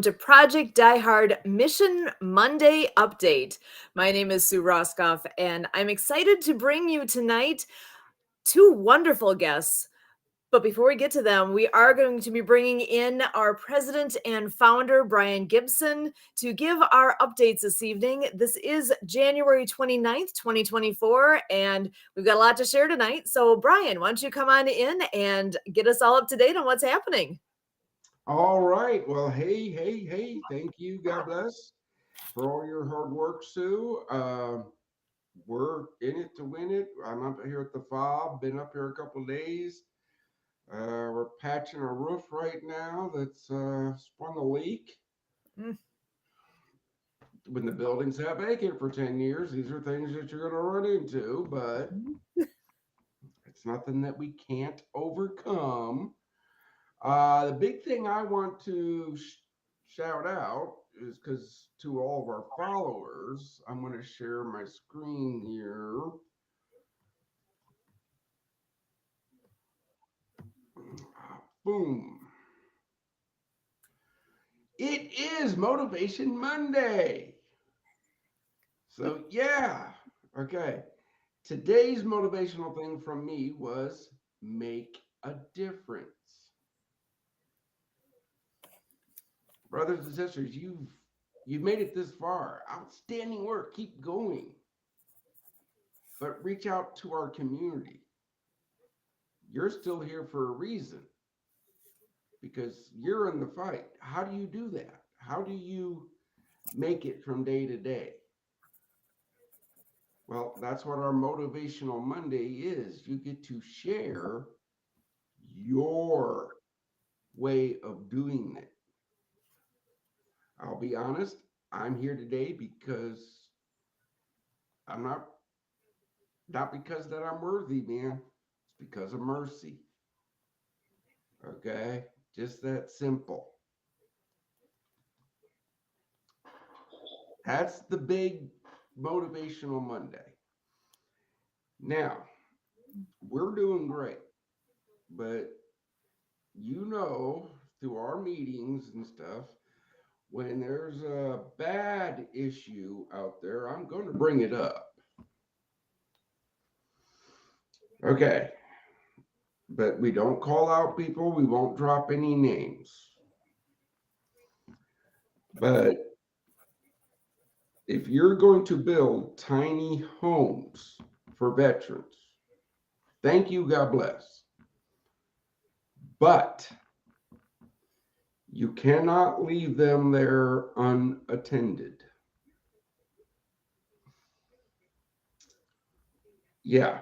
To Project Die Hard Mission Monday update. My name is Sue Roskoff, and I'm excited to bring you tonight two wonderful guests. But before we get to them, we are going to be bringing in our president and founder, Brian Gibson, to give our updates this evening. This is January 29th, 2024, and we've got a lot to share tonight. So, Brian, why don't you come on in and get us all up to date on what's happening? All right. Well, hey. Thank you. God bless for all your hard work, Sue. We're in it to win it. I'm up here at the fob. Been up here a couple of days. We're patching a roof right now that's sprung a leak. Mm. When the buildings have vacant for 10 years, these are things that you're going to run into, but it's nothing that we can't overcome. The big thing I want to shout out is because to all of our followers, I'm going to share my screen here. Boom. It is Motivation Monday. So, yeah. Okay. Today's motivational thing from me was make a difference. Brothers and sisters, you've made it this far. Outstanding work. Keep going. But reach out to our community. You're still here for a reason because you're in the fight. How do you do that? How do you make it from day to day? Well, that's what our Motivational Monday is. You get to share your way of doing it. I'll be honest, I'm here today because I'm not because that I'm worthy, man. It's because of mercy. Okay? Just that simple. That's the big Motivational Monday. Now, we're doing great, but through our meetings and stuff, when there's a bad issue out there, I'm going to bring it up. Okay. But we don't call out people, we won't drop any names. But if you're going to build tiny homes for veterans, thank you, God bless. But you cannot leave them there unattended. Yeah.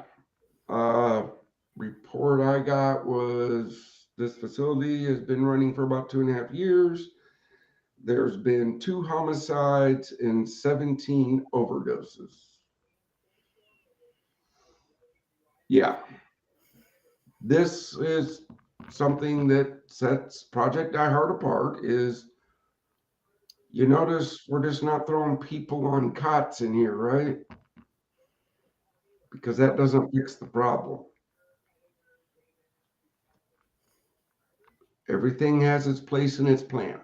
Report I got was this facility has been running for about 2.5 years. There's been 2 homicides and 17 overdoses. Yeah. This is something that sets Project Die Hard apart is you notice we're just not throwing people on cots in here, right? Because that doesn't fix the problem. Everything has its place and its plan.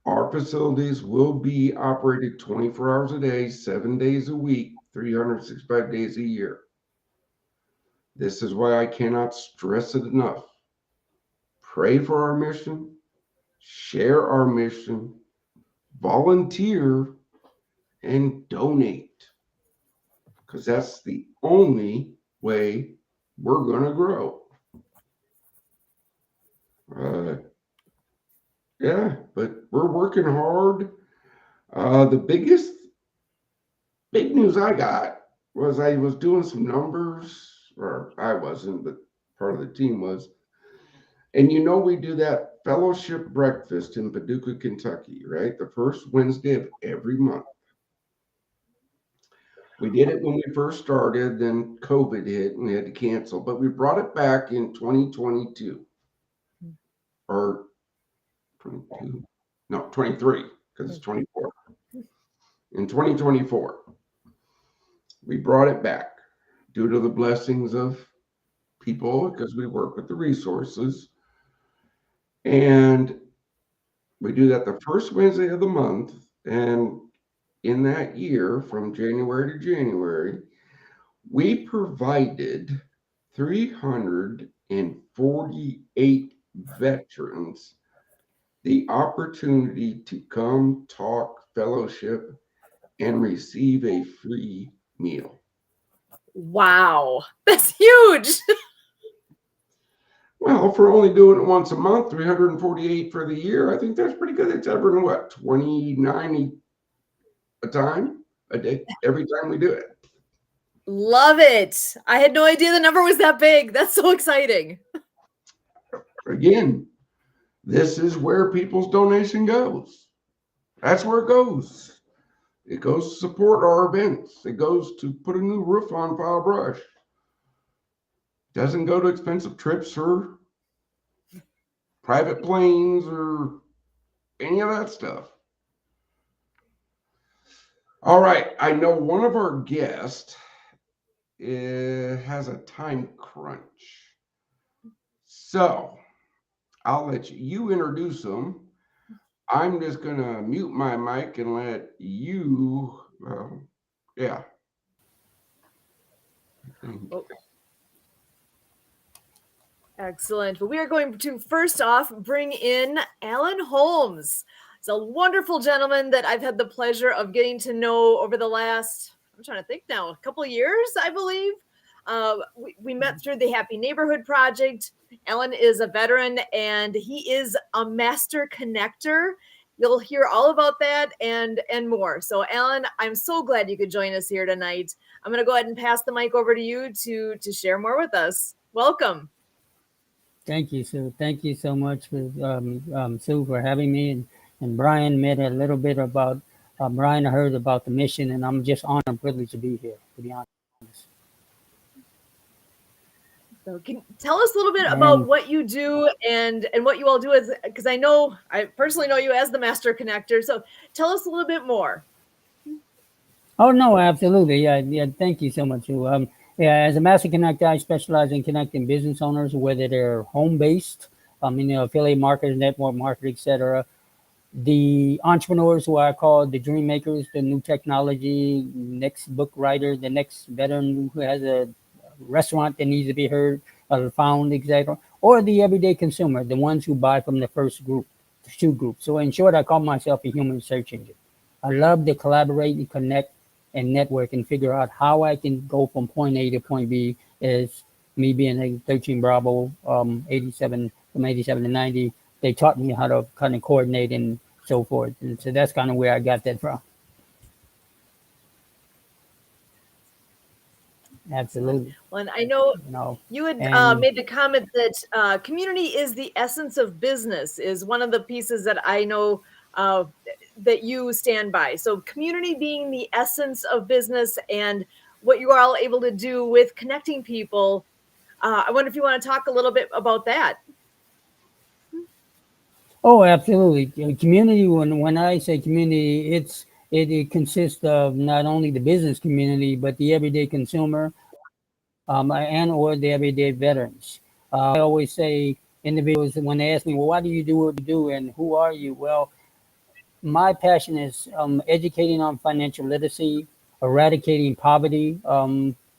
Our facilities will be operated 24 hours a day, 7 days a week, 365 days a year. This is why I cannot stress it enough. Pray for our mission, share our mission, volunteer, and donate. Because that's the only way we're going to grow. Yeah, but we're working hard. The big news I got was I was doing some numbers, or I wasn't, but part of the team was. And we do that fellowship breakfast in Paducah, Kentucky, right? The first Wednesday of every month. We did it when we first started, then COVID hit and we had to cancel, but we brought it back in 2022 or 22, no, 23, because it's 24. In 2024, we brought it back due to the blessings of people because we work with the resources. And We do that the first Wednesday of the month. And in that year, from January to January, we provided 348 veterans the opportunity to come talk, fellowship, and receive a free meal. Wow, that's huge. Well, for only doing it once a month, 348 for the year, I think that's pretty good. It's averaging what, 29 a time, a day, every time we do it. Love it. I had no idea the number was that big. That's so exciting. Again, this is where people's donation goes. That's where it goes. It goes to support our events. It goes to put a new roof on File Brush. Doesn't go to expensive trips or private planes or any of that stuff. All right, I know one of our guests has a time crunch. So I'll let you introduce them. I'm just going to mute my mic and let you, yeah. Oh, excellent. Well, we are going to first off bring in Alan Holmes. He's a wonderful gentleman that I've had the pleasure of getting to know over the last, I'm trying to think now, a couple of years, I believe. We met through the Happy Neighborhood Project. Alan is a veteran and he is a master connector. You'll hear all about that and more. So, Alan, I'm so glad you could join us here tonight. I'm going to go ahead and pass the mic over to you to share more with us. Welcome. Thank you, Sue. Thank you so much, for, Sue, for having me. And Brian made a little bit about Brian. Heard about the mission, and I'm just honored and privileged to be here, to be honest. So can tell us a little bit about And what you do and what you all do, as because I personally know you as the master connector. So tell us a little bit more. oh no, absolutely, yeah. Thank you so much, Sue. Yeah, as a master connector, I specialize in connecting business owners, whether they're home based, affiliate marketers, network marketing, etc. The entrepreneurs who I call the dream makers, the new technology, next book writer, the next veteran who has a restaurant that needs to be heard or found, etc. Or the everyday consumer, the ones who buy from the first group, the two groups. So in short, I call myself a human search engine. I love to collaborate and connect and network and figure out how I can go from point A to point B as me being a 13 Bravo, 87, from 87 to 90. They taught me how to kind of coordinate and so forth. And so that's kind of where I got that from. Excellent. Absolutely. Well, and I know You know, you had and made the comment that community is the essence of business, is one of the pieces that I know that you stand by. So community being the essence of business and what you are all able to do with connecting people. I wonder if you want to talk a little bit about that. oh, absolutely. Community. When I say community, it consists of not only the business community but the everyday consumer, and or the everyday veterans. I always say individuals when they ask me, well, why do you do what you do and who are you? Well, my passion is educating on financial literacy, eradicating poverty,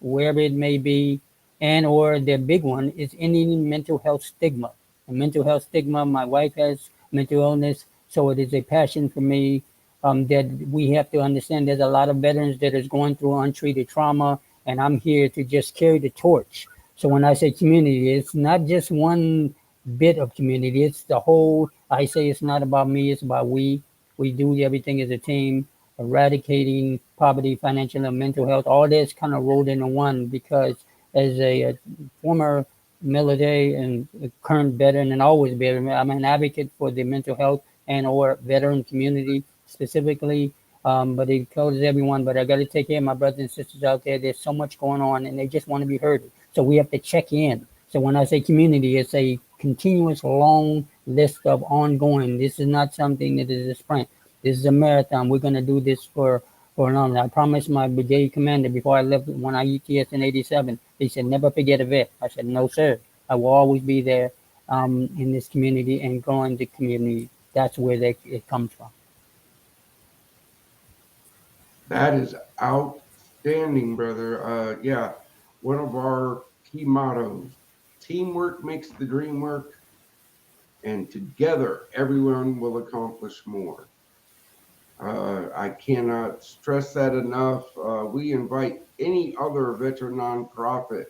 wherever it may be, and or the big one is ending mental health stigma. And mental health stigma, my wife has mental illness, so it is a passion for me that we have to understand there's a lot of veterans that is going through untreated trauma, and I'm here to just carry the torch. So when I say community, it's not just one bit of community, it's the whole. I say it's not about me, it's about we. We do everything as a team, eradicating poverty, financial and mental health. All this kind of rolled into one because as a former military and current veteran and always veteran, I'm an advocate for the mental health and or veteran community specifically. But it covers everyone. But I got to take care of my brothers and sisters out there. There's so much going on, and they just want to be heard. So we have to check in. So when I say community, it's a continuous long list of ongoing. This is not something that is a sprint. This is a marathon. We're going to do this for long. I promised my brigade commander before I left when I ETS in '87. He said, "Never forget a vet." I said, "No, sir. I will always be there in this community and growing the community." That's where it comes from. That is outstanding, brother. Yeah, one of our key mottos: teamwork makes the dream work, and together everyone will accomplish more. I cannot stress that enough. We invite any other veteran nonprofit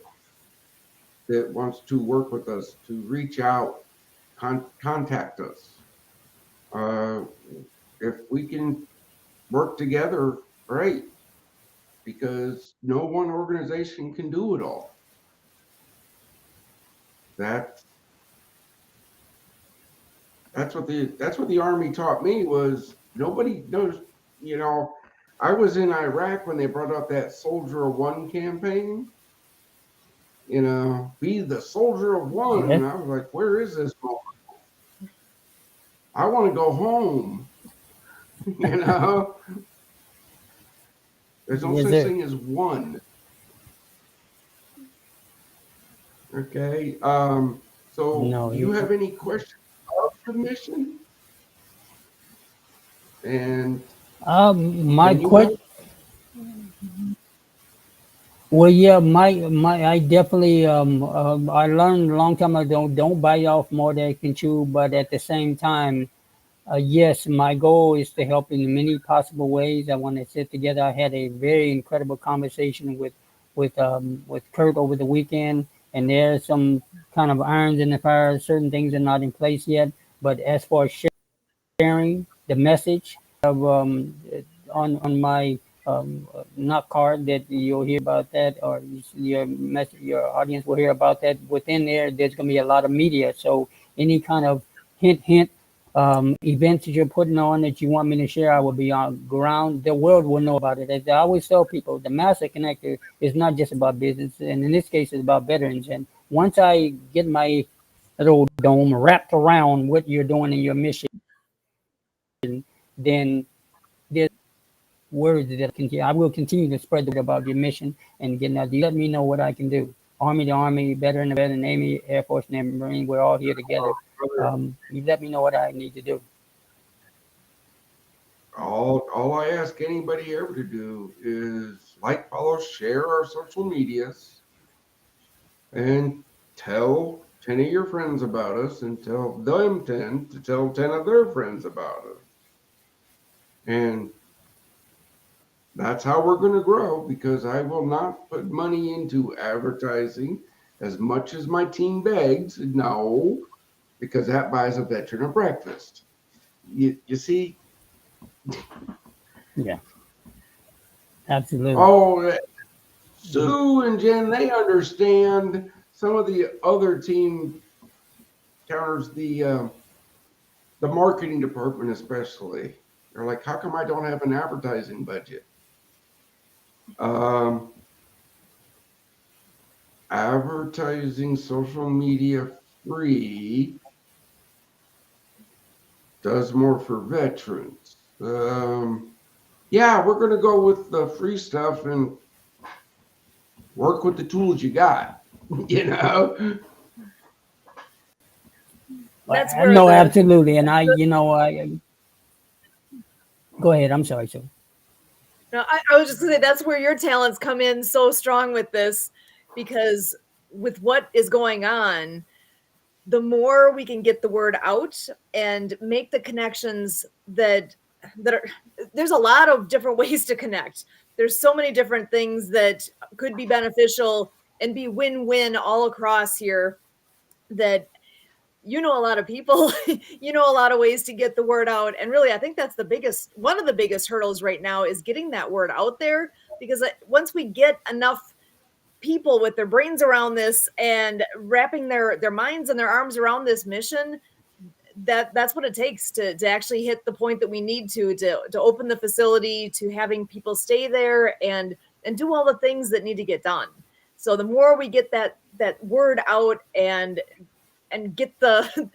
that wants to work with us to reach out, contact us. Uh, if we can work together, great, because no one organization can do it all. That's that's what the Army taught me was nobody knows. You know, I was in Iraq when they brought up that Soldier of One campaign. Be the soldier of one. Yeah. And I was like, where is this moment? I want to go home. you know, there's no Yes, such sir. thing as one. Okay. So No. do you have any questions of the mission? And My can you help? question. Well, yeah, I definitely I learned a long time ago don't bite off more than you can chew, but at the same time, yes, my goal is to help in many possible ways. I want to sit together. I had a very incredible conversation with Kurt over the weekend, and there's some kind of irons in the fire. Certain things are not in place yet, but as far as sharing the message of on my knock card that you'll hear about that, or your audience will hear about that. Within there, there's going to be a lot of media. So any kind of hint events that you're putting on that you want me to share, I will be on ground. The world will know about it. As I always tell people, the Master Connector is not just about business, and in this case, it's about veterans. And once I get my little dome wrapped around what you're doing in your mission, then there's words that continue. I will continue to spread the word about your mission and getting out. You let me know what I can do. Army to Army, veteran to veteran, Navy, Air Force, and Marine, we're all here together. Brother, You let me know what I need to do. all I ask anybody ever to do is like, follow, share our social medias, and tell 10 of your friends about us, and tell them 10 to tell 10 of their friends about us. And that's how we're going to grow, because I will not put money into advertising as much as my team begs. No, because that buys a veteran a breakfast. You see? Yeah, absolutely. Oh, Sue and Jen, they understand. Some of the other team counters, the marketing department especially. They're like, how come I don't have an advertising budget? Um, Advertising social media free does more for veterans. Yeah, we're going to go with the free stuff and work with the tools you got. you know, That's I where know the absolutely, and I go ahead. I'm sorry, sir. no, I was just gonna say that's where your talents come in so strong with this, because with what is going on, the more we can get the word out and make the connections that are there's a lot of different ways to connect. There's so many different things that could be beneficial and be win-win all across here, that a lot of people, a lot of ways to get the word out. And really, I think that's one of the biggest hurdles right now is getting that word out there, because once we get enough people with their brains around this and wrapping their minds and their arms around this mission, that's what it takes to actually hit the point that we need to open the facility, to having people stay there and do all the things that need to get done. So the more we get that word out and get the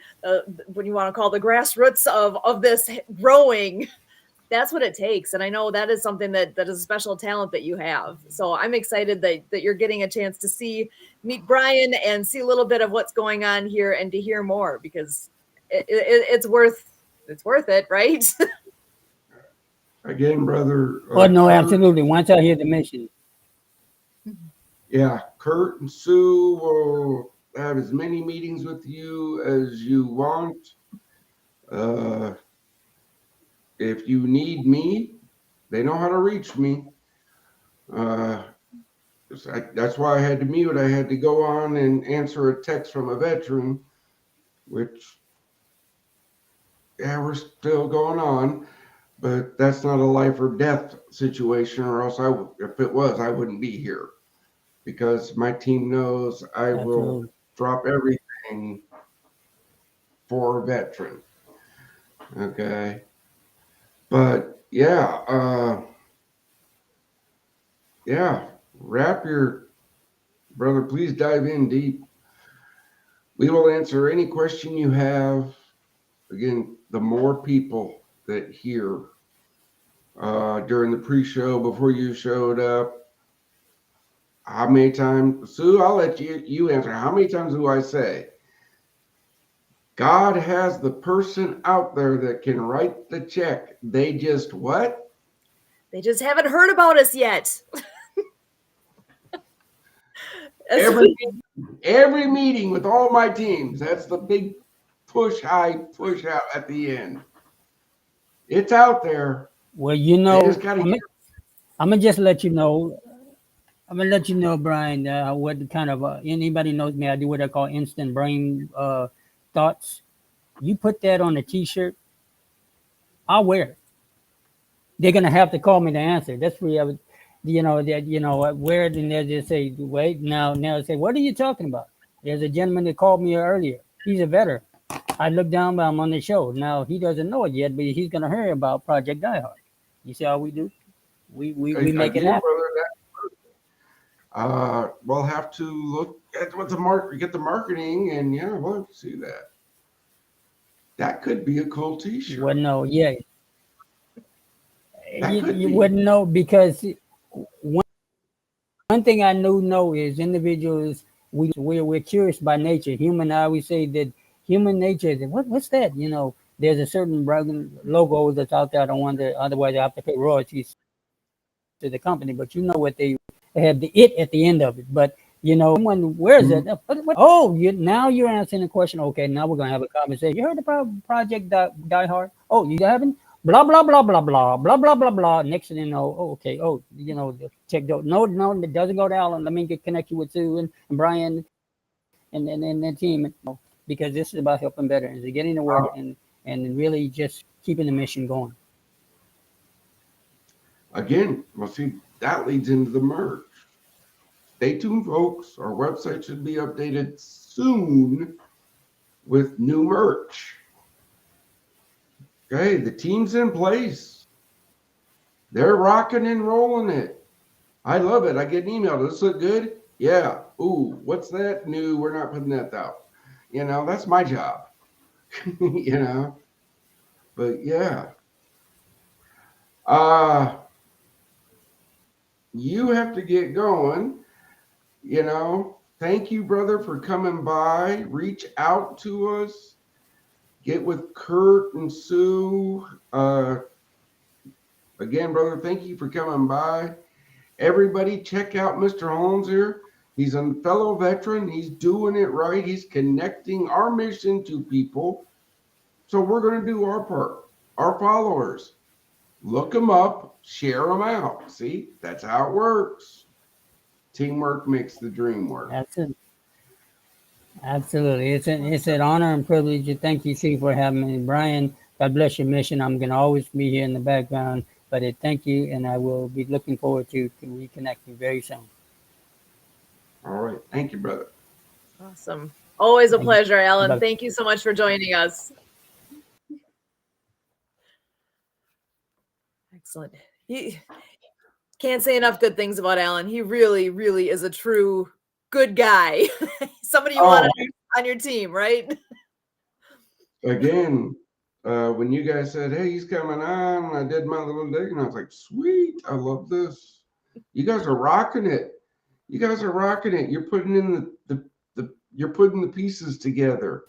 what you want to call the grassroots of this growing, that's what it takes. And I know that is something that is a special talent that you have. So I'm excited that you're getting a chance to meet Brian and see a little bit of what's going on here and to hear more, because it's worth it's worth it, right? Again, brother, Oh no, Kurt, absolutely. Once I hear the mission, yeah, Kurt and Sue will have as many meetings with you as you want. Uh, if you need me, they know how to reach me. Uh, that's why I had to mute. I had to go on and answer a text from a veteran, which, yeah, we're still going on, but that's not a life or death situation, or else if it was, I wouldn't be here because my team knows I will absolutely. drop everything for a veteran. Okay. But yeah, wrap your brother, please dive in deep. We will answer any question you have. Again, the more people that hear during the pre-show before you showed up, how many times, Sue, I'll let you answer. How many times do I say, God has the person out there that can write the check? They just what? They just haven't heard about us yet. Every meeting with all my teams, that's the big push high, push out at the end. It's out there. Well, They just got to get. I'm gonna just let you know. I'm gonna let you know, Brian, what kind of anybody knows me. I do what I call instant brain thoughts. You put that on a T-shirt, I'll wear it. They're gonna have to call me to answer. That's where I would, wear it, and they'll just say, "Wait, now say, what are you talking about?" There's a gentleman that called me earlier. He's a veteran. I looked down, but I'm on the show now. He doesn't know it yet, but he's gonna hear about Project Die Hard. You see how we do? We make it Again, happen. brother, we'll have to look at what get the marketing, and yeah, we'll see that. That could be a cool T-shirt. Well, no, yeah, That could you be. wouldn't know because one thing I know is individuals we're curious by nature. I always say that human nature is what's that? There's a certain logo that's out there. I don't want to, otherwise I have to pay royalties to the company. But you know what they have the it at the end of it. But someone wears it. Oh, now you're answering the question. Okay, now we're gonna have a conversation. You heard about Project Die Hard? Oh, you haven't? Blah blah blah blah blah blah blah blah blah. Next thing you know, oh, okay. Oh, check. No, it doesn't go to Alan. Let me connect you with Sue and Brian and the team. Because this is about helping veterans, getting the word and really just keeping the mission going. Again, well, see, that leads into the merch. Stay tuned, folks. Our website should be updated soon with new merch. Okay, the team's in place. They're rocking and rolling it. I love it. I get an email. Does this look good? Yeah. Ooh, what's that? New. We're not putting that out. That's my job. But yeah. You have to get going. Thank you, brother, for coming by. Reach out to us. Get with Kurt and Sue. Again, brother, thank you for coming by. Everybody, check out Mr. Holmes here. He's a fellow veteran. He's doing it right. He's connecting our mission to people. So we're going to do our part. Our followers, look them up, share them out. See, that's how it works. Teamwork makes the dream work. Absolutely. It's an honor and privilege. Thank you, Chief, for having me. Brian, God bless your mission. I'm going to always be here in the background, but thank you, and I will be looking forward to reconnecting very soon. All right. Thank you, brother. Awesome. Always a pleasure, Alan. Thank you so much for joining us. Excellent. He can't say enough good things about Alan. He really, really is a true good guy. Somebody you want on your team, right? Again, when you guys said, "Hey, he's coming on," I did my little dig, and I was like, "Sweet, I love this. You guys are rocking it. You're putting in you're putting the pieces together."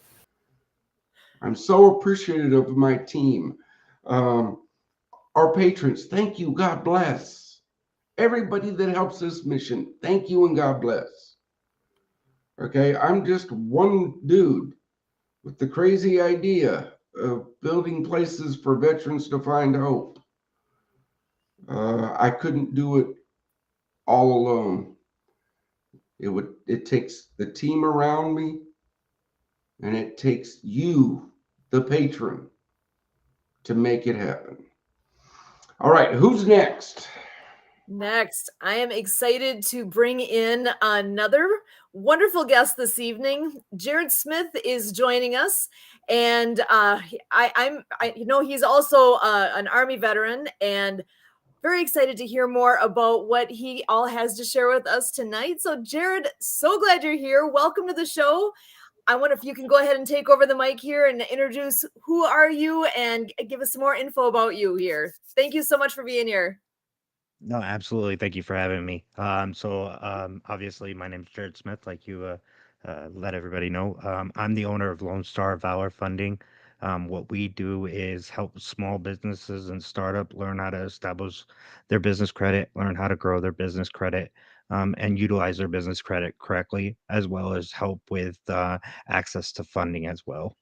I'm so appreciative of my team. Um, our patrons, thank you. God bless. Everybody that helps this mission, thank you and God bless. Okay, I'm just one dude with the crazy idea of building places for veterans to find hope. I couldn't do it all alone. It takes the team around me, and it takes you, the patron, to make it happen. All right, who's next? Next, I am excited to bring in another wonderful guest this evening. Jared Smith is joining us, and he's also an Army veteran, and very excited to hear more about what he all has to share with us tonight. So, Jared, so glad you're here. Welcome to the show. I wonder if you can go ahead and take over the mic here and introduce who are you and give us some more info about you here. Thank you so much for being here. No, absolutely. Thank you for having me. Obviously, my name's Jared Smith, like you let everybody know. I'm the owner of Lone Star Valor Funding. What we do is help small businesses and startup learn how to establish their business credit, learn how to grow their business credit, and utilize their business credit correctly, as well as help with access to funding as well.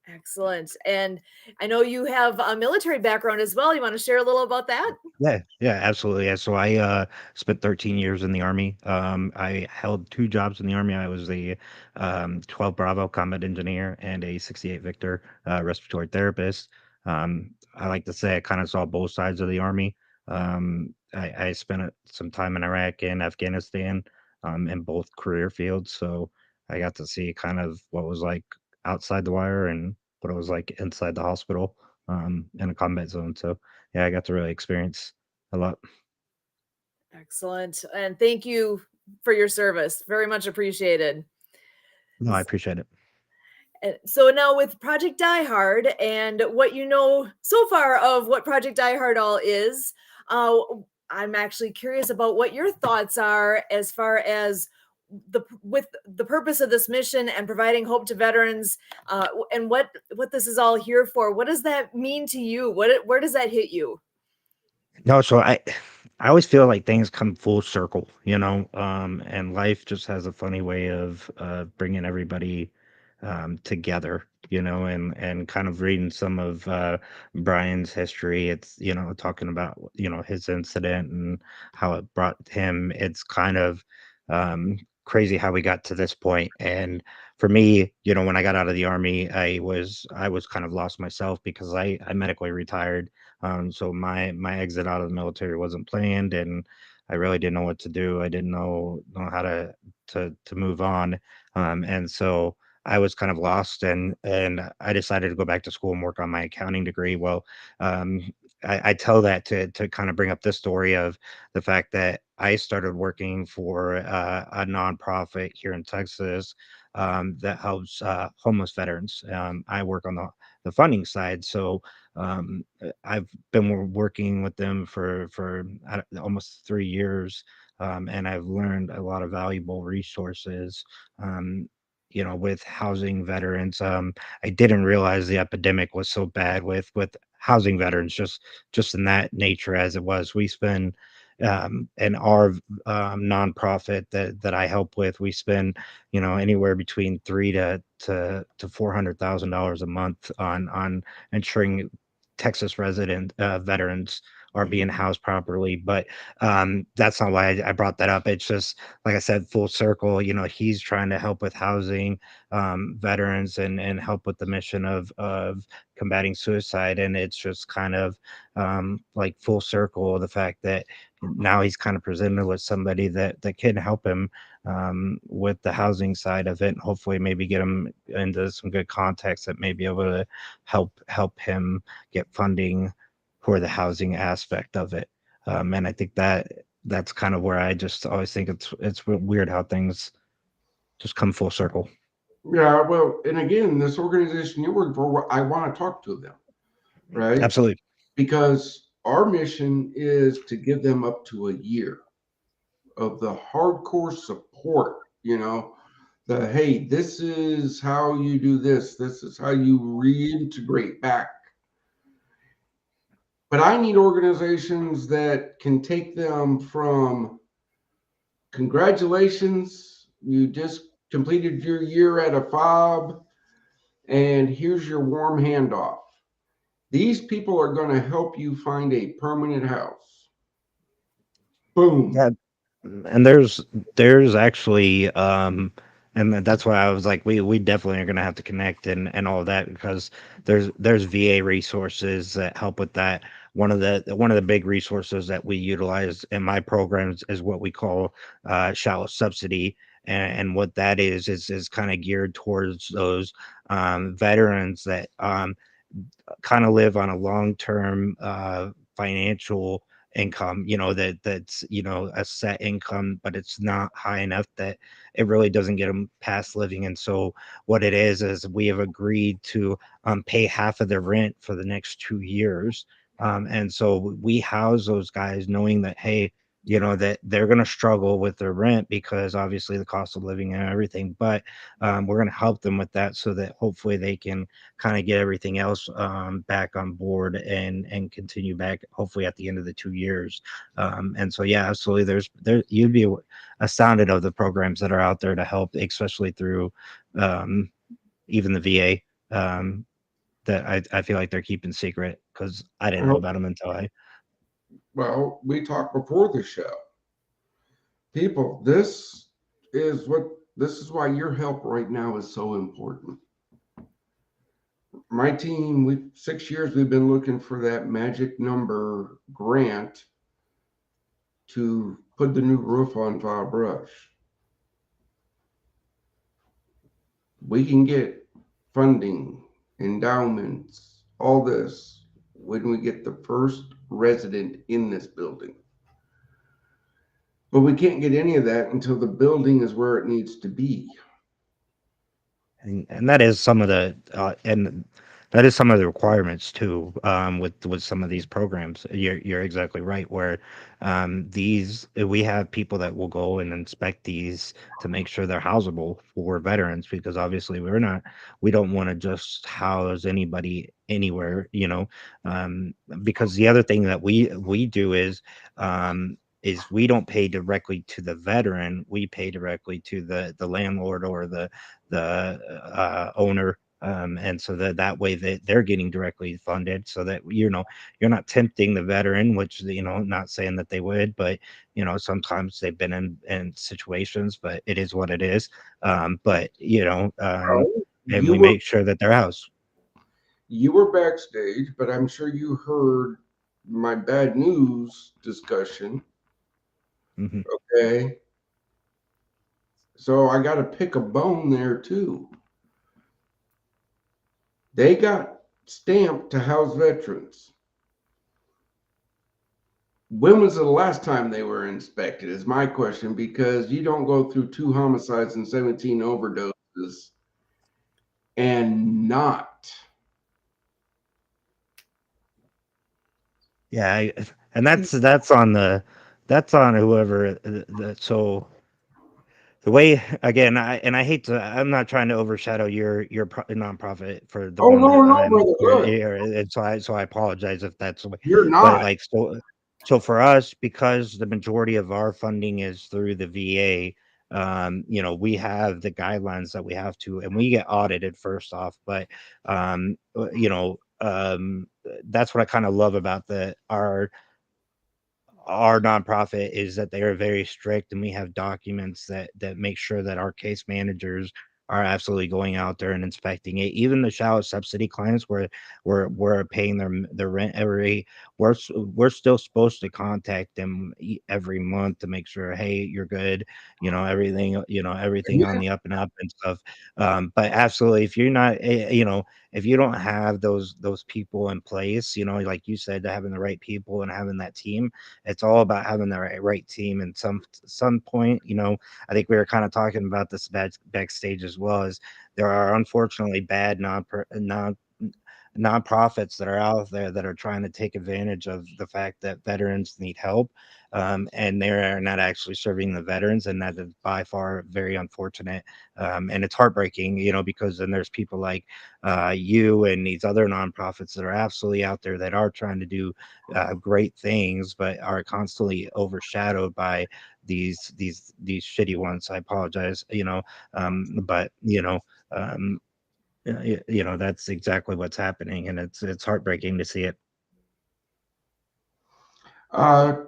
Excellent. And I know you have a military background as well. You want to share a little about that? Yeah, absolutely. Yeah. So I spent 13 years in the Army. I held two jobs in the Army. I was the 12 Bravo combat engineer and a 68 Victor respiratory therapist. I like to say I kind of saw both sides of the Army. I spent some time in Iraq and Afghanistan in both career fields. So I got to see kind of what was like outside the wire and what it was like inside the hospital in a combat zone. So yeah, I got to really experience a lot. Excellent. And thank you for your service. Very much appreciated. No, I appreciate it. So now with Project Die Hard and what you know so far of what Project Die Hard all is, uh, I'm actually curious about what your thoughts are as far as the purpose of this mission and providing hope to veterans, and what this is all here for. What does that mean to you? Where does that hit you? No, so I always feel like things come full circle, and life just has a funny way of bringing everybody together, and kind of reading some of Brian's history. It's talking about his incident and how it brought him. It's kind of crazy how we got to this point. And for me, when I got out of the army, I was kind of lost myself because I medically retired. So my exit out of the military wasn't planned, and I really didn't know what to do. I didn't know how to move on, and so I was kind of lost, and I decided to go back to school and work on my accounting degree. Well, um, I tell that to kind of bring up this story of the fact that I started working for a nonprofit here in Texas that helps homeless veterans. I work on the funding side, so I've been working with them for almost 3 years, and I've learned a lot of valuable resources. Um, with housing veterans, I didn't realize the epidemic was so bad with housing veterans, just in that nature as it was. We spend in our nonprofit that I help with, we spend anywhere between three to $400,000 a month on ensuring Texas resident veterans are being housed properly. But that's not why I brought that up. It's just like I said, full circle. He's trying to help with housing veterans and help with the mission of combating suicide, and it's just kind of like full circle. The fact that now he's kind of presented with somebody that can help him with the housing side of it, and hopefully maybe get him into some good context that may be able to help him get funding for the housing aspect of it. And I think that's kind of where I just always think it's weird how things just come full circle. Yeah, well, and again, this organization you work for, I want to talk to them, right? Absolutely. Because our mission is to give them up to a year of the hardcore support, the hey, this is how you do this is how you reintegrate back. But I need organizations that can take them from congratulations, you just completed your year at a fob, and here's your warm handoff. These people are going to help you find a permanent house. Boom. Yeah, and there's actually and that's why I was like we definitely are going to have to connect and all of that because there's VA resources that help with that. One of the big resources that we utilize in my programs is what we call shallow subsidy, and what that is kind of geared towards those veterans that kind of live on a long-term financial income, that's a set income, but it's not high enough that it really doesn't get them past living. And so what it is we have agreed to pay half of their rent for the next 2 years. And so we house those guys knowing that, hey, that they're going to struggle with their rent because obviously the cost of living and everything, but we're going to help them with that so that hopefully they can kind of get everything else back on board and continue back hopefully at the end of the 2 years. And so yeah, absolutely. You'd be astounded of the programs that are out there to help, especially through um, even the VA, that I feel like they're keeping secret because I didn't know Well, about them until I. well, we talked before the show. People, this is why your help right now is so important. My team, we 6 years we've been looking for that magic number grant to put the new roof on File Brush. We can get funding, endowments, all this when we get the first resident in this building. But we can't get any of that until the building is where it needs to be. And that is some of the that is some of the requirements too, with some of these programs. You're exactly right. Where these we have people that will go and inspect these to make sure they're housable for veterans, because obviously we don't want to just house anybody anywhere, because the other thing that we do is we don't pay directly to the veteran, we pay directly to the landlord or the owner, and so that way that they're getting directly funded, so that you're not tempting the veteran, which not saying that they would, but sometimes they've been in situations, but it is what it is. But and You we were make sure that their house. you were backstage, but I'm sure you heard my bad news discussion. Mhm. Okay. So I got to pick a bone there too. They got stamped to house veterans. When was the last time they were inspected? Is my question, because you don't go through 2 homicides and 17 overdoses and not. Yeah, and that's on whoever so the way, again, I hate to, I'm not trying to overshadow your nonprofit for the Oh one no, that no, I'm brother, here, look, and so I apologize if that's the way, you're but not. like so for us, because the majority of our funding is through the VA, we have the guidelines that we have to, and we get audited first off, but that's what I kind of love about the our nonprofit, is that they are very strict, and we have documents that make sure that our case managers are absolutely going out there and inspecting it. Even the shallow subsidy clients where we're paying their rent we're still supposed to contact them every month to make sure, hey, you're good, everything on the up and up and stuff. But absolutely, if you're not, if you don't have those people in place, like you said, having the right people and having that team, it's all about having the right team. And some point, I think we were kind of talking about this backstage as well, as there are unfortunately bad non nonprofits that are out there that are trying to take advantage of the fact that veterans need help, and they're not actually serving the veterans, and that is by far very unfortunate. And it's heartbreaking, because then there's people like you and these other nonprofits that are absolutely out there that are trying to do great things, but are constantly overshadowed by these shitty ones. I apologize, but um, that's exactly what's happening, and it's heartbreaking to see it. Uh,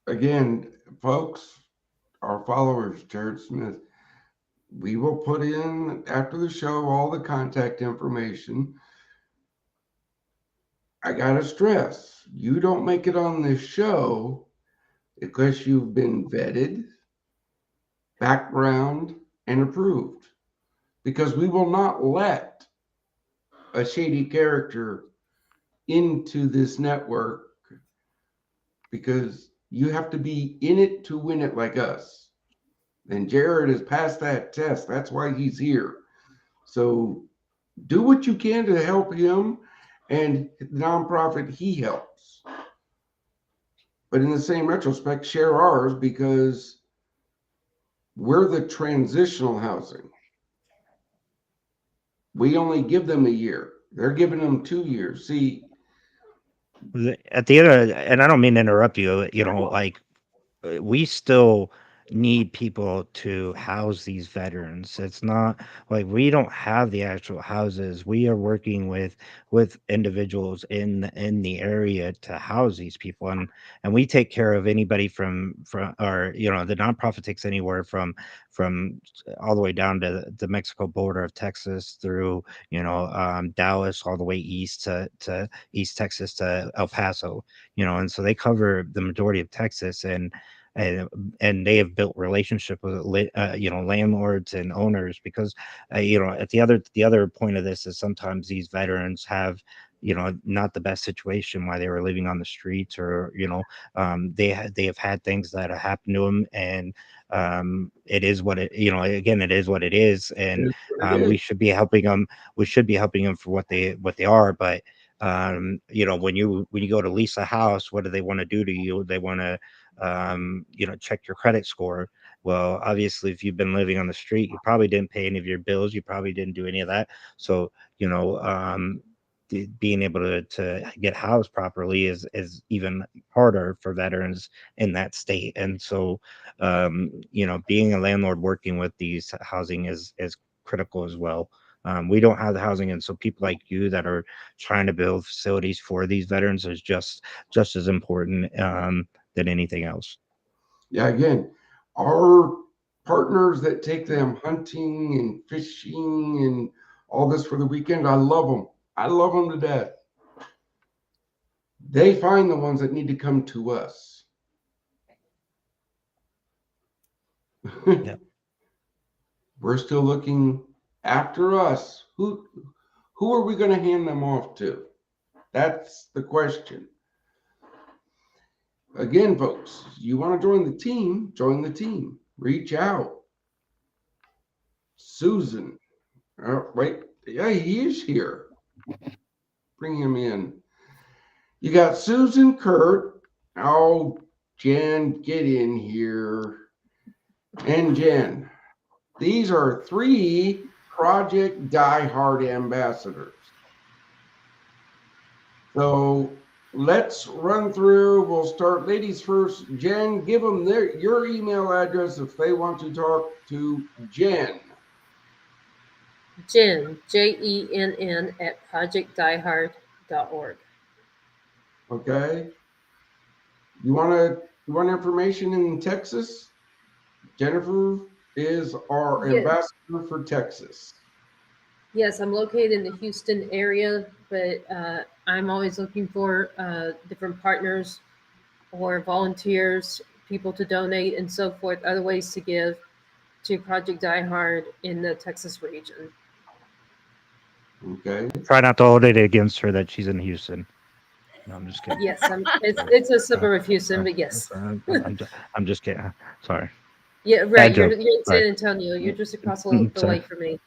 Again, folks, our followers, Jared Smith, we will put in after the show all the contact information. I gotta stress, you don't make it on this show because you've been vetted, background, and approved. Because we will not let a shady character into this network, because you have to be in it to win it like us. And Jared has passed that test. That's why he's here. So do what you can to help him and the nonprofit he helps. But in the same retrospect, share ours, because we're the transitional housing. We only give them a year. They're giving them 2 years. See, At the end of, and I don't mean to interrupt you, like we still need people to house these veterans. It's not like we don't have the actual houses. We are working with individuals in the area to house these people, and we take care of anybody from or the nonprofit takes anywhere from all the way down to the Mexico border of Texas through Dallas all the way east to East Texas to El Paso, and so they cover the majority of Texas, and and they have built relationship with landlords and owners, because at the other point of this is sometimes these veterans have not the best situation while they were living on the streets, or they have had things that have happened to them, and it is what it again, it is what it is, and it's what it is. we should be helping them. We should be helping them for what they are, but when you go to lease a house, what do they want to do to you? They want to check your credit score. Well, obviously, if you've been living on the street, you probably didn't pay any of your bills. You probably didn't do any of that. So, being able to get housed properly is even harder for veterans in that state. And so, being a landlord working with these housing is critical as well. We don't have the housing, and so people like you that are trying to build facilities for these veterans is just as important than anything else. Yeah, again, our partners that take them hunting and fishing and all this for the weekend, I love them. I love them to death. They find the ones that need to come to us. Yeah. We're still looking after us. Who are we going to hand them off to? That's the question. Again, folks, you want to join the team, join the team. Reach out. Susan. Wait, yeah, he is here. Bring him in. You got Susan, Kurt. Oh, Jen, get in here. And Jen. These are 3 Project Die Hard ambassadors. So let's run through. We'll start ladies first. Jen, give them your email address if they want to talk to Jen. Jen, JENN at projectdiehard.org. Okay. You want information in Texas? Jennifer is our ambassador for Texas. Yes, I'm located in the Houston area, but I'm always looking for different partners or volunteers, people to donate and so forth, other ways to give to Project Die Hard in the Texas region. Okay. Try not to hold it against her that she's in Houston. No, I'm just kidding. Yes, it's a suburb of Houston, but yes. I'm just kidding. Sorry. Yeah, right. You're joke. in San Sorry. Antonio. You're just across the Sorry. lake from me.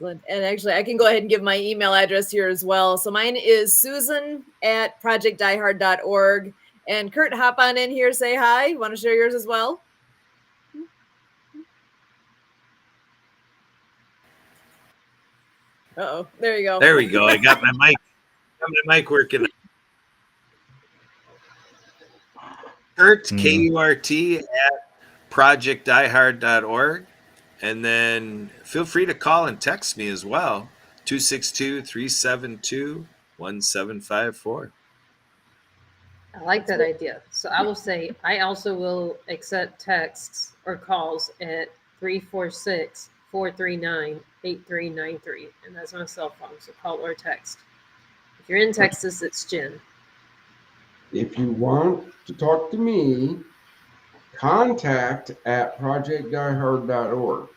Excellent. And actually, I can go ahead and give my email address here as well. So mine is susan@projectdiehard.org. And Kurt, hop on in here, say hi. You want to share yours as well? Uh-oh, there you go. There we go. I got my mic working. Kurt, K-U-R-T at projectdiehard.org. And then feel free to call and text me as well, 262-372-1754. I like that idea. So I will say I also will accept texts or calls at 346-439-8393. And that's my cell phone. So call or text. If you're in Texas, it's Jen. If you want to talk to me, contact at projectdiehard.org.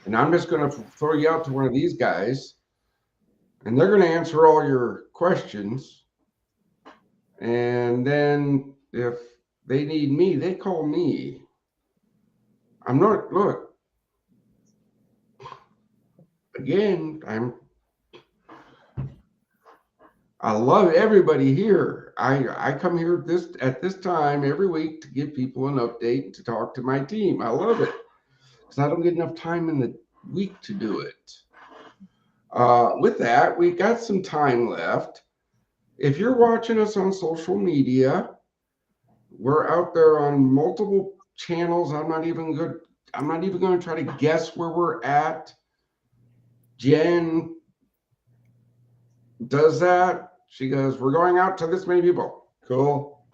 And I'm just going to throw you out to one of these guys, and they're going to answer all your questions. And then if they need me, they call me. I'm not, look, again, I love everybody here. I come here at this time every week to give people an update and to talk to my team. I love it because I don't get enough time in the week to do it. With that, we got some time left. If you're watching us on social media, we're out there on multiple channels. I'm not even going to try to guess where we're at. Jen does that. She goes, we're going out to this many people. Cool.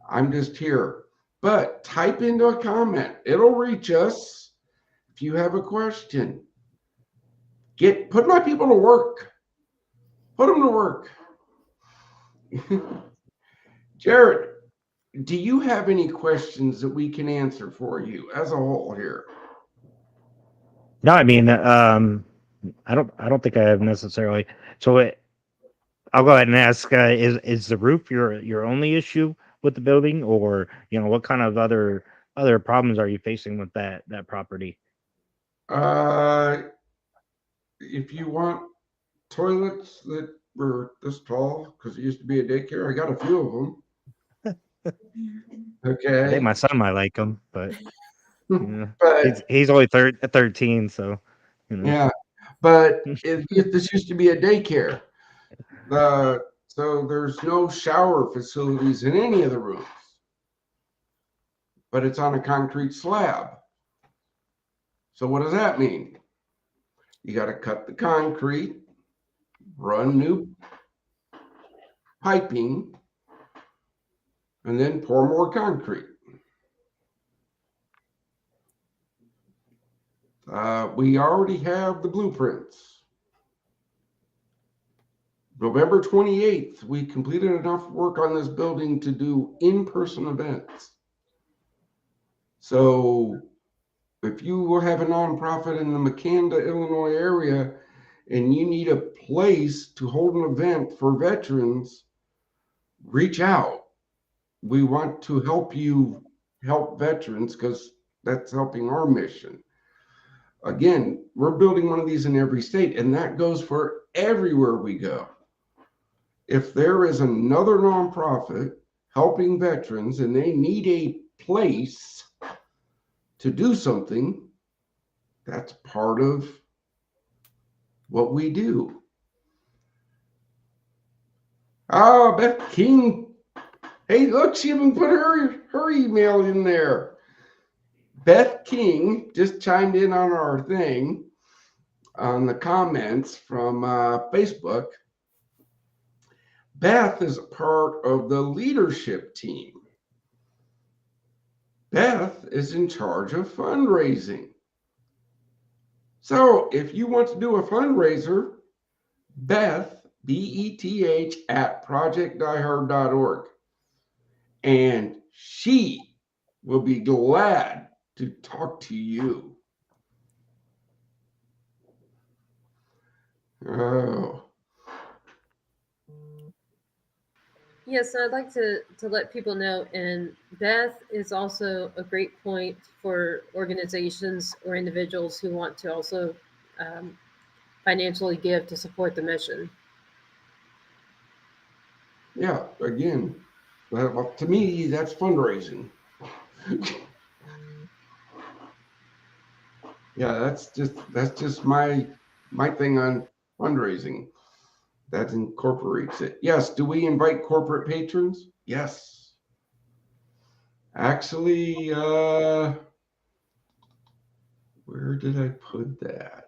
I'm just here. But type into a comment. It'll reach us if you have a question. Put my people to work. Put them to work. Jared, do you have any questions that we can answer for you as a whole here? No, I mean, I don't think I have necessarily. So I'll go ahead and ask: is the roof your only issue with the building, or what kind of other problems are you facing with that property? If you want toilets that were this tall, because it used to be a daycare, I got a few of them. Okay. I think my son might like them, but but he's only 13, so yeah. But this used to be a daycare. So there's no shower facilities in any of the rooms, but it's on a concrete slab. So what does that mean? You got to cut the concrete, run new piping, and then pour more concrete. We already have the blueprints. November 28th, we completed enough work on this building to do in-person events. So if you have a nonprofit in the Makanda, Illinois area, and you need a place to hold an event for veterans, reach out. We want to help you help veterans because that's helping our mission. Again, we're building one of these in every state, and that goes for everywhere we go. If there is another nonprofit helping veterans and they need a place to do something, that's part of what we do. Oh, Beth King. Hey, look, she even put her email in there. Beth King just chimed in on our thing on the comments from Facebook. Beth is a part of the leadership team. Beth is in charge of fundraising. So if you want to do a fundraiser, Beth, Beth at projectdiehard.org. And she will be glad to talk to you. Oh. Yes, I'd like to let people know, and Beth is also a great point for organizations or individuals who want to also financially give to support the mission. Yeah, again, well, to me, that's fundraising. Yeah, that's just my thing on fundraising. That incorporates it. Yes. Do we invite corporate patrons? Yes. Actually, where did I put that?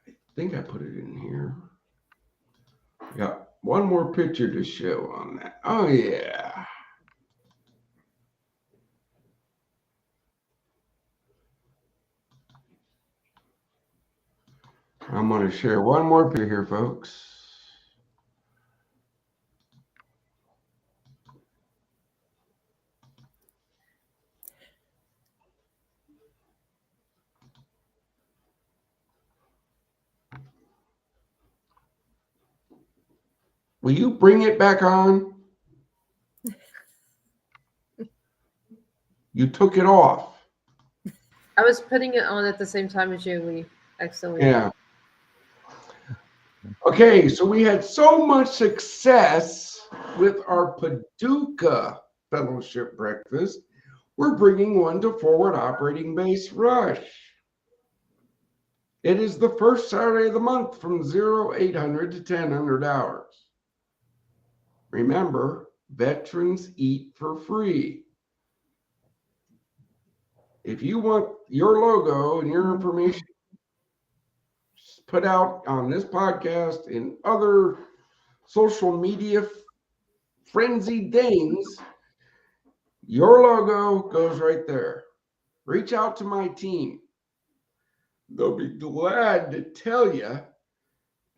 I think I put it in here. Yeah, one more picture to show on that. Oh, yeah. I'm going to share one more picture here, folks. Will you bring it back on? You took it off. I was putting it on at the same time as you. We accidentally. Yeah. Okay, so we had so much success with our Paducah Fellowship Breakfast. We're bringing one to Forward Operating Base Rush. It is the first Saturday of the month from 0800 to 1000 hours. Remember, veterans eat for free. If you want your logo and your information put out on this podcast and other social media frenzied things, your logo goes right there. Reach out to my team. They'll be glad to tell you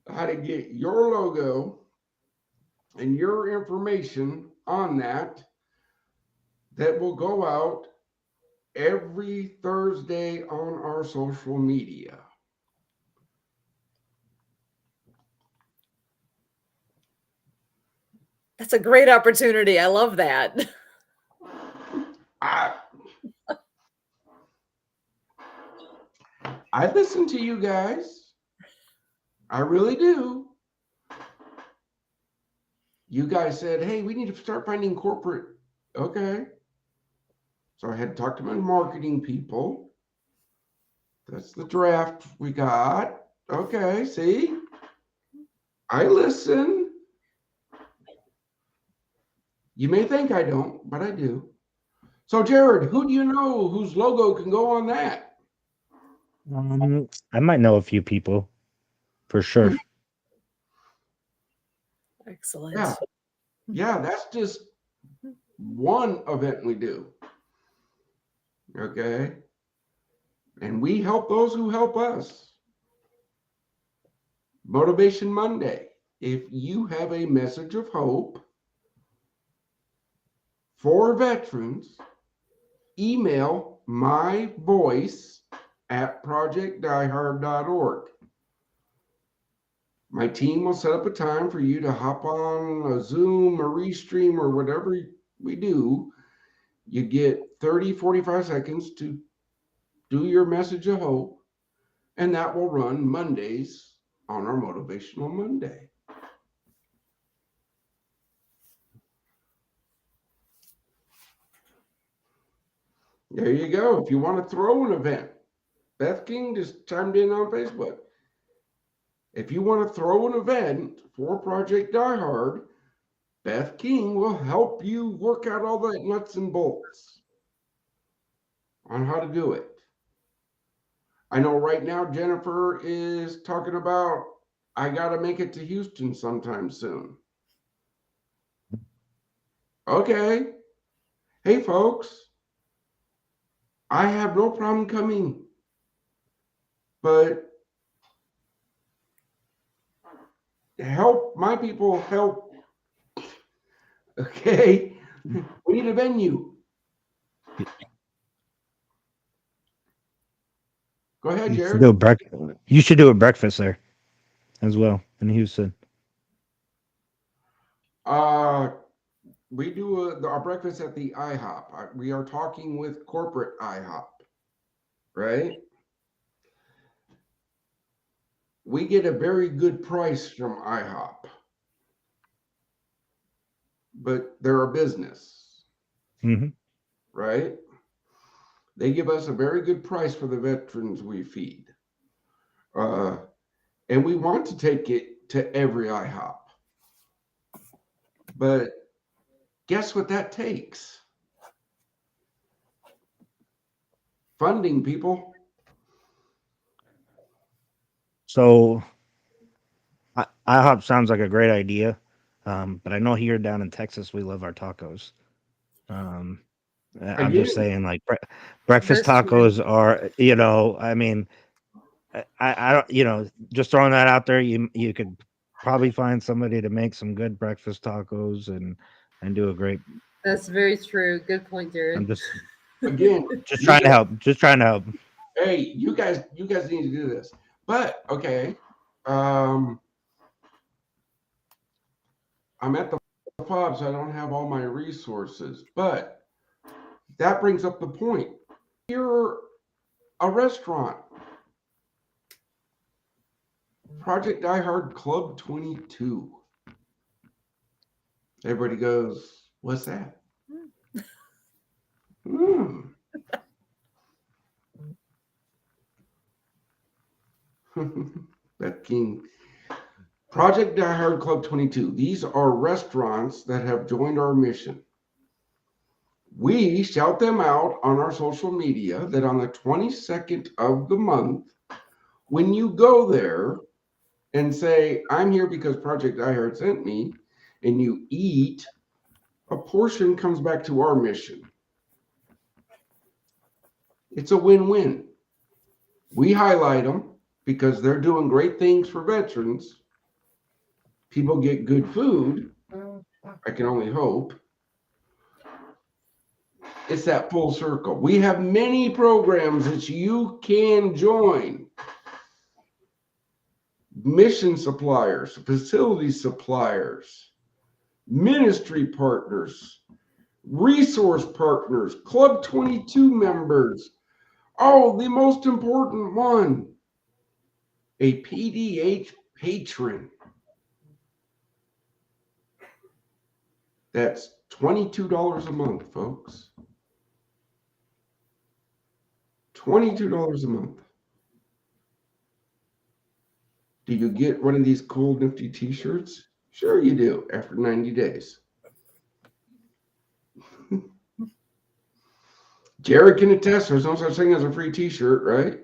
how to get your logo and your information on that will go out every Thursday on our social media. That's a great opportunity. I love that. I listen to you guys. I really do. You guys said, hey, we need to start finding corporate. Okay. So I had to talk to my marketing people. That's the draft we got. Okay, see? I listen. You may think I don't, but I do. So, Jared, who do you know whose logo can go on that? I might know a few people for sure. Excellent. Yeah, that's just one event we do. Okay. And we help those who help us. Motivation Monday. If you have a message of hope for veterans, email myvoice@projectdiehard.org. My team will set up a time for you to hop on a Zoom, a Restream, or whatever we do. You get 30, 45 seconds to do your message of hope, and that will run Mondays on our Motivational Monday. There you go. If you want to throw an event, Beth King just chimed in on Facebook. If you want to throw an event for Project Die Hard, Beth King will help you work out all the nuts and bolts on how to do it. I know right now Jennifer is talking about, I got to make it to Houston sometime soon. Okay. Hey, folks, I have no problem coming, but help my people help. Okay. We need a venue. Go ahead, Jared. You should do a breakfast there as well in Houston. We do our breakfast at the IHOP. We are talking with corporate IHOP, right? We get a very good price from IHOP, but they're a business, Hmm. right? They give us a very good price for the veterans we feed. And we want to take it to every IHOP. But guess what that takes? Funding, people. So IHOP sounds like a great idea, but I know here down in Texas we love our tacos. Um, I'm just Again, saying, like breakfast That's true. tacos are, I mean, I don't, just throwing that out there. You could probably find somebody to make some good breakfast tacos and do a great. That's very true. Good point, I'm Jared. again, just you trying to guys, help. Just trying to help. hey, you guys need to do this. But okay, um, I'm at the pub, so I don't have all my resources. But that brings up the point. You're a restaurant. Project Die Hard Club 22. Everybody goes, what's that? Hmm. That King. Project Die Hard Club 22. These are restaurants that have joined our mission. We shout them out on our social media that on the 22nd of the month, when you go there and say, I'm here because Project Die Hard sent me, and you eat, a portion comes back to our mission. It's a win-win. We highlight them because they're doing great things for veterans. People get good food. I can only hope. It's that full circle. We have many programs that you can join. Mission suppliers, facility suppliers, ministry partners, resource partners, Club 22 members. Oh, the most important one, a PDH patron. That's $22 a month, folks. $22 a month. Do you get one of these cool, nifty t-shirts? Sure you do, after 90 days. Jared can attest there's no such thing as a free t-shirt, right?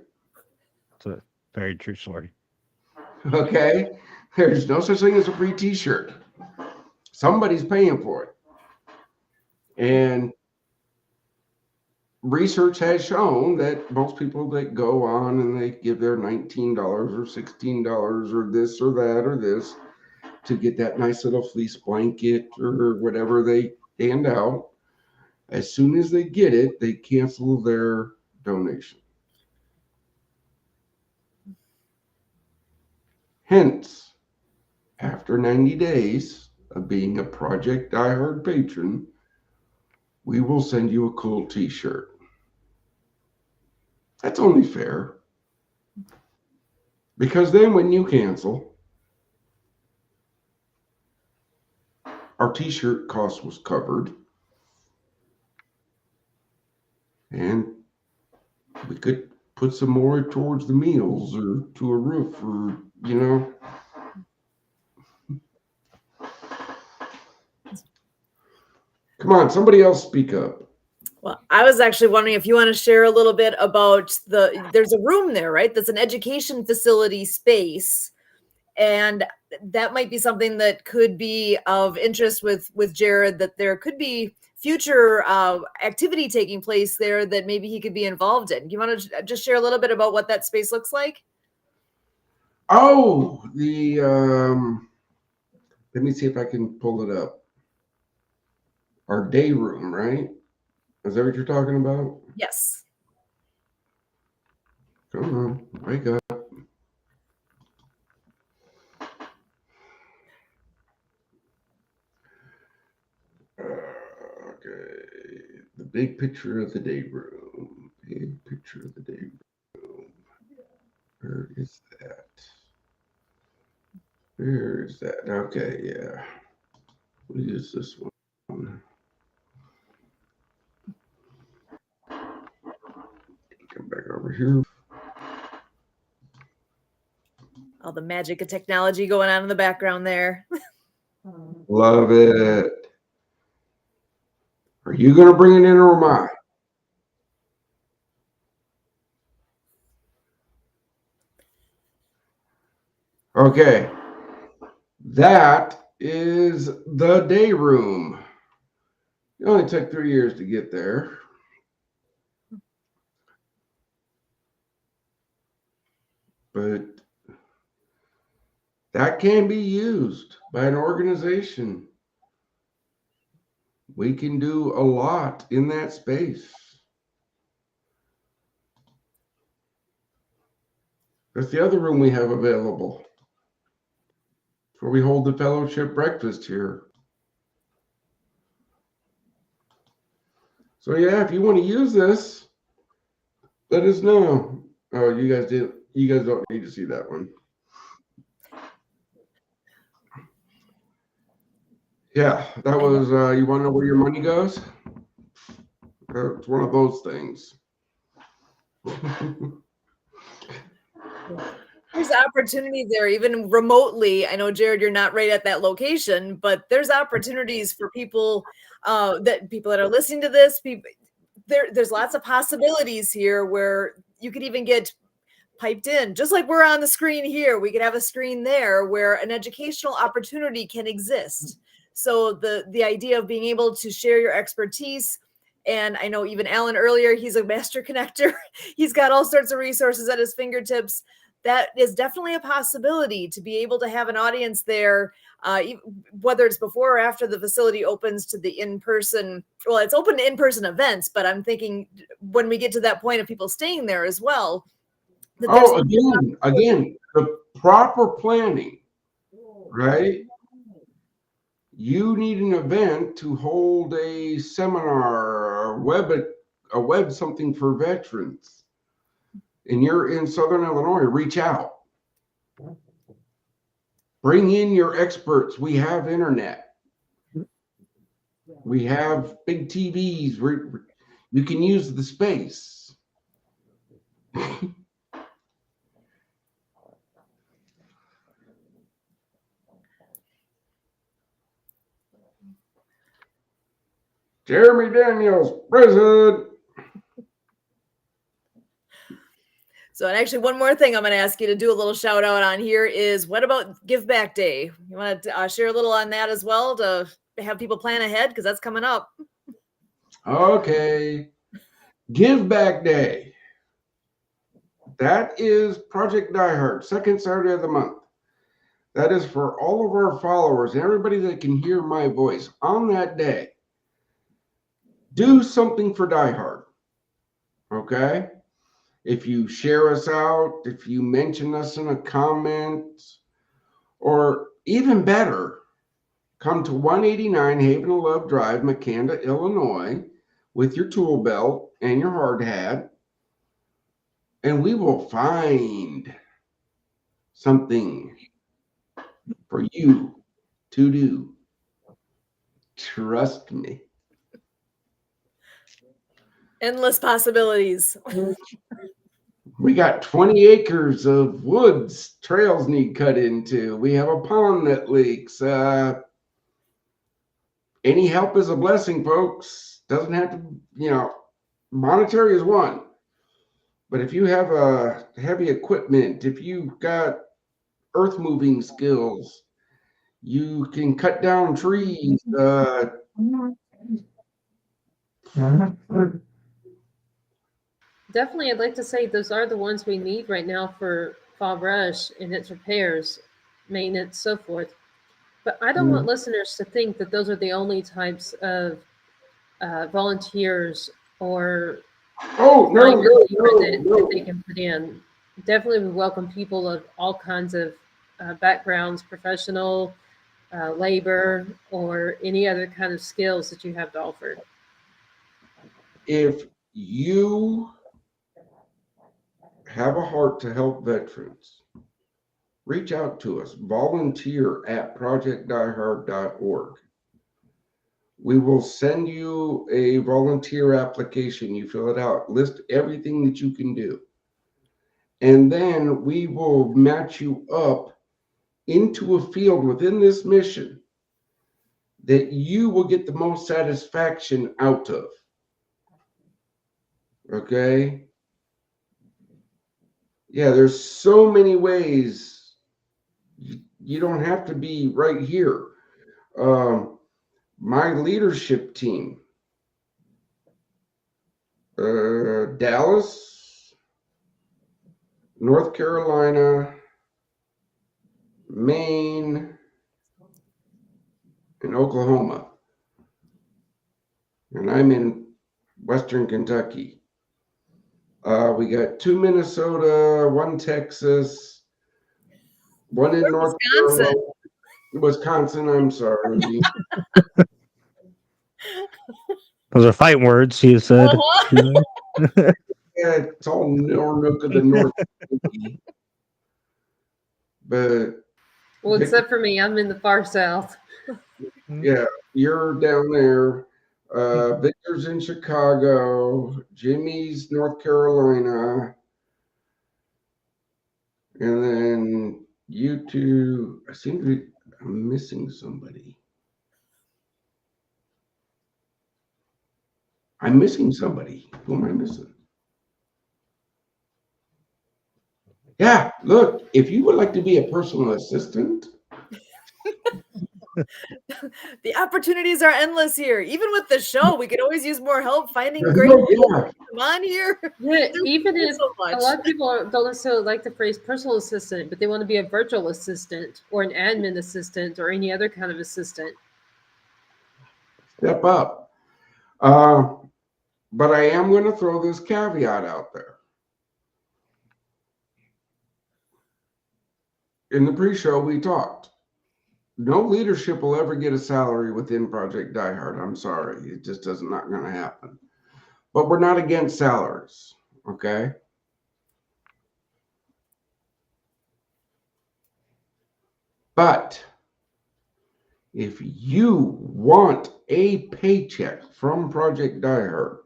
It's a very true story. Okay? There's no such thing as a free t-shirt. Somebody's paying for it. And research has shown that most people that go on and they give their $19 or $16 or this or that or this to get that nice little fleece blanket or whatever they hand out, as soon as they get it, they cancel their donation. Hence, after 90 days of being a Project Die Hard patron, we will send you a cool t-shirt. That's only fair. Because then when you cancel, our t-shirt cost was covered. And we could put some more towards the meals or to a roof or, Come on, somebody else speak up. Well, I was actually wondering if you want to share a little bit about there's a room there, right? That's an education facility space. And that might be something that could be of interest with Jared, that there could be future activity taking place there that maybe he could be involved in. You want to just share a little bit about what that space looks like? Oh, let me see if I can pull it up. Our day room, right? Is that what you're talking about? Yes. Come on, wake up. The big picture of the day room. Big picture of the day room. Where is that? Where is that? Okay, yeah. We'll use this one. Come back over here. All the magic of technology going on in the background there. Love it. Are you going to bring it in or am I? Okay. That is the day room. It only took 3 years to get there. But that can be used by an organization. We can do a lot in that space. That's the other room we have available, where we hold the fellowship breakfast here. So yeah, if you want to use this, let us know. Oh, you guys did. You guys don't need to see that one. Yeah, that was. You want to know where your money goes? It's one of those things. There's opportunity there, even remotely. I know, Jared, you're not right at that location, but there's opportunities for people that are listening to this. There's lots of possibilities here where you could even get piped in, just like we're on the screen here. We could have a screen there where an educational opportunity can exist. So the idea of being able to share your expertise. And I know even Alan earlier, he's a master connector. He's got all sorts of resources at his fingertips. That is definitely a possibility, to be able to have an audience there, whether it's before or after the facility opens to the in-person. Well, it's open to in-person events, but I'm thinking when we get to that point of people staying there as well. Oh, again, the proper planning, right? You need an event to hold a seminar, a web something for veterans, and you're in Southern Illinois, reach out. Bring in your experts. We have internet. We have big TVs. You can use the space. Jeremy Daniels, president. So, and actually, one more thing I'm going to ask you to do a little shout out on here is, what about Give Back Day? You want to share a little on that as well, to have people plan ahead, because that's coming up. Okay. Give Back Day. That is Project Die Hard, second Saturday of the month. That is for all of our followers and everybody that can hear my voice on that day. Do something for Die Hard. Okay? If you share us out, if you mention us in a comment, or even better, come to 189 Haven of Love Drive, Makanda, Illinois, with your tool belt and your hard hat, and we will find something for you to do. Trust me. Endless possibilities. We got 20 acres of woods trails need cut into. We have a pond that leaks. Any help is a blessing, folks. Doesn't have to, monetary is one. But if you have heavy equipment, if you've got earth moving skills, you can cut down trees. Definitely, I'd like to say those are the ones we need right now for Fall Rush and its repairs, maintenance, so forth. But I don't want listeners to think that those are the only types of volunteers or that they can put in. Definitely, we welcome people of all kinds of backgrounds, professional, labor, or any other kind of skills that you have to offer. If you have a heart to help veterans, reach out to us. Volunteer at projectdiehard.org. We will send you a volunteer application. You fill it out, list everything that you can do. And then we will match you up into a field within this mission that you will get the most satisfaction out of. Okay? Yeah, there's so many ways. You don't have to be right here. My leadership team, Dallas, North Carolina, Maine, and Oklahoma. And I'm in Western Kentucky. We got 2 Minnesota, 1 Texas, 1 in North Carolina. Wisconsin, I'm sorry. Those are fighting words, you said. Uh-huh. Yeah, it's all Nook of the North. But Well, except for me, I'm in the far south. yeah, you're down there. Victor's in Chicago. Jimmy's North Carolina. And then you two, I'm missing somebody. I'm missing somebody. Who am I missing? Yeah, look, if you would like to be a personal assistant. The opportunities are endless here. Even with the show, we could always use more help finding great people to come on here. Yeah, even if so much. a lot of people don't necessarily like the phrase personal assistant, but they want to be a virtual assistant or an admin assistant or any other kind of assistant. Step up. But I am going to throw this caveat out there. In the pre-show, we talked. No leadership will ever get a salary within Project Die Hard. I'm sorry. It just does not going to happen. But we're not against salaries, okay? But if you want a paycheck from Project Die Hard,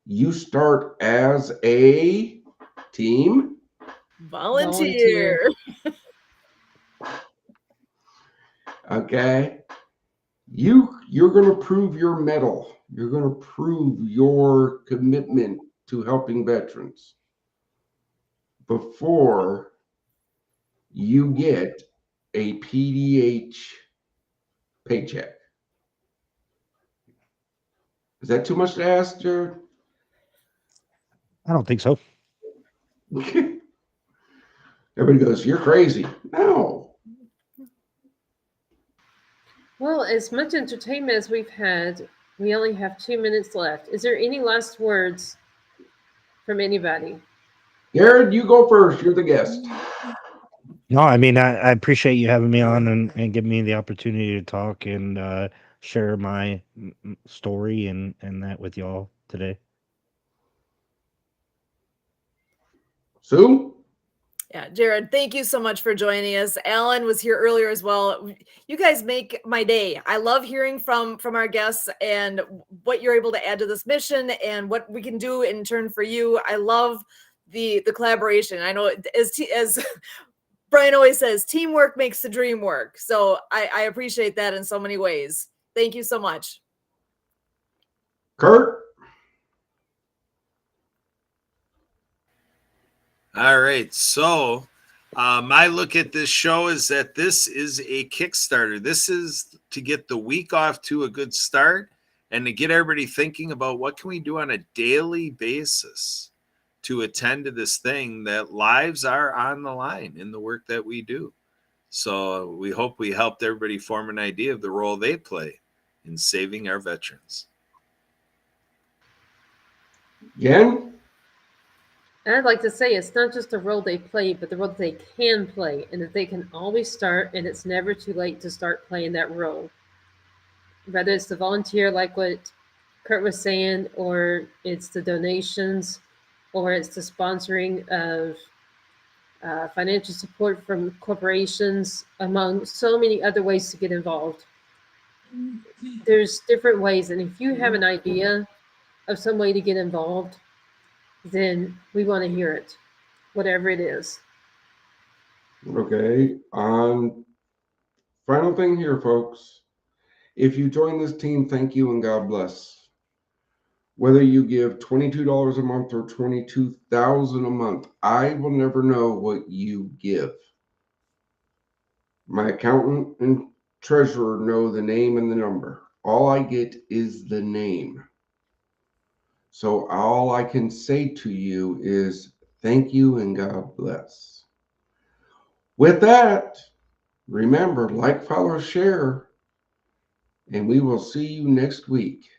you start as a team volunteer. Okay, you're going to prove your mettle. You're going to prove your commitment to helping veterans before you get a PDH paycheck. Is that too much to ask, Jared? I don't think so. Everybody goes, "You're crazy." No. Well, as much entertainment as we've had, we only have 2 minutes left. Is there any last words from anybody? Jared, you go first. You're the guest. No, I mean, I appreciate you having me on and giving me the opportunity to talk and share my story and that with y'all today. Sue? Yeah, Jared, thank you so much for joining us. Alan was here earlier as well. You guys make my day. I love hearing from our guests and what you're able to add to this mission and what we can do in turn for you. I love the collaboration. I know as Brian always says, teamwork makes the dream work. So I appreciate that in so many ways. Thank you so much. Kurt? All right. So my look at this show is that this is a Kickstarter. This is to get the week off to a good start and to get everybody thinking about what can we do on a daily basis to attend to this thing that lives are on the line in the work that we do. So we hope we helped everybody form an idea of the role they play in saving our veterans. Jen? And I'd like to say it's not just the role they play, but the role that they can play, and that they can always start, and it's never too late to start playing that role. Whether it's the volunteer, like what Kurt was saying, or it's the donations, or it's the sponsoring of financial support from corporations, among so many other ways to get involved. There's different ways, and if you have an idea of some way to get involved, then we want to hear it, whatever it is. Okay. Final thing here, folks. If you join this team, thank you and God bless. Whether you give $22 a month or $22,000 a month, I will never know what you give. My accountant and treasurer know the name and the number. All I get is the name. So all I can say to you is thank you and God bless. With that, remember, like, follow, share, and we will see you next week.